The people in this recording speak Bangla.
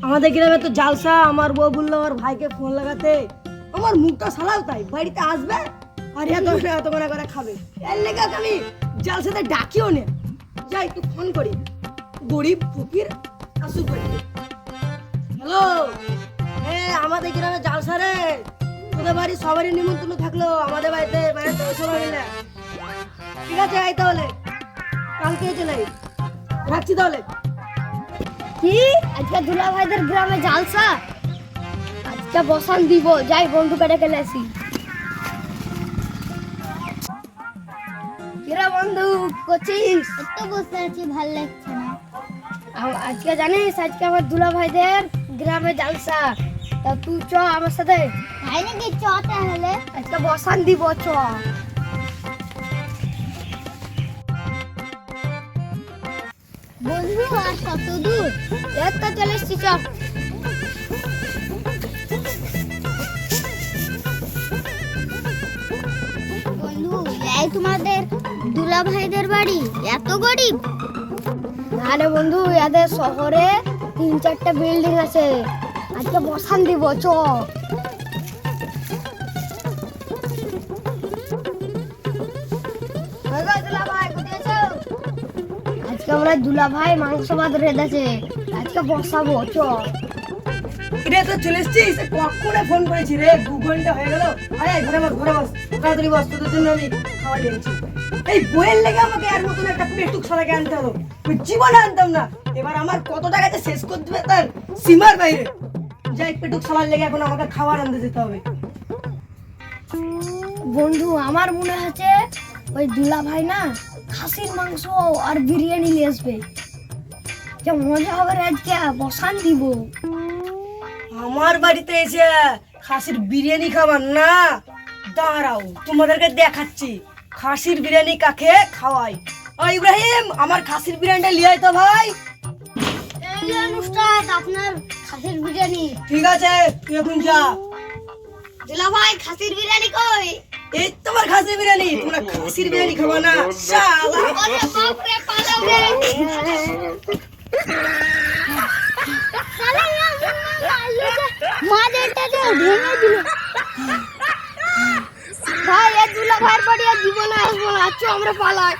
আমাদের গ্রামে তো জালসা। আমার বউ বললো আমার ভাইকে ফোন লাগাতে, আমার মুখটা সালাও তাই বাড়িতে আসবে আর এত করে খাবে। এর লেগে আমি জালসাতে ডাকিও নে, যাই তুই ফোন করি গরিব ফকির আসু করি। হ্যালো, আমাদের গ্রামে জালসা রে, তোদের বাড়ি সবারই নিমন্ত্রণ থাকলো, আমাদের বাড়িতে সবাই মিলে। ঠিক আছে আই তাহলে, কালকে চলে রাখছি তাহলে। কি আজকে দুলা ভাইদের গ্রামে জালসা? আজকে বসান দিব, যাই বন্ধু পেটে গেলে আসি। কিরা বন্ধু করছিস? তো বসে আছি, ভাল লাগছে না। আজকে জানিস আজকে আমার দুলা ভাইদের গ্রামে জালসা, তা তুই চ আমার সাথে। তাই নাকি? চটা হলে আজকে বসান দিব, চ। বন্ধু আর কত দূর? একটা চলে এসছি, চ। বন্ধু, এই তোমাদের দুলা ভাইদের বাড়ি এত গরিব? আরে বন্ধু, এদের শহরে 3-4টা বিল্ডিং আছে, আজকে বসান দিব, চ। আজকে আমরা দুলা ভাই মাংস ভাত রেঁধেছে, আজকে বসাবো, চ। রে তো চলে এসছিস, কখন ফোন করেছি রে? 2 ঘন্টা হয়ে গেল। আরে ঘরে বস তাড়াতাড়ি বস, তোদের জন্য আমি খাওয়া নিয়েছি। এই বইয়ের লেগে আমাকে আর মতন একটা পেটুক সালাকে আনতে হলো, তুই জীবনে আনতাম না। এবার আমার কত টাকাতে শেষ করে দেবে তার সীমার বাইরে। যাই পেটুক সালার লেগে এখন আমাকে খাবার আনতে যেতে হবে। বন্ধু আমার মনে হচ্ছে ওই দুলা ভাই না খাসির মাংস আর বিরিয়ানি নিয়ে আসবে, যে মজা হবে রে, আজকে বসান দিব। আমার বাড়িতে এসে খাসির বিরিয়ানি খাবার না? দাঁড়াও, তোমাদেরকে দেখাচ্ছি খাসির বিরিয়ানি কাকে খাওয়াই। ও ইব্রাহিম, আমার খাসির বিরিয়ানিটা লিয়ে আয় তো ভাই। এই অনুষ্ঠান আপনার খাসির বিরিয়ানি। ঠিক আছে, তুই এখন যা। দুলা ভাই খাসির বিরিয়ানি কই? এই তোমার খাসির বিরিয়ানি, তোমরা খাসির বিরিয়ানি খাবা না শালা। আরে বাপ রে, পালাও রে। মাদেরটাকে ভেঙে দিল। ভাই এ দুলা ভাইয়ের বাড়ি আর জীবনে আসবো না, আচ্ছা আমরা পালাই।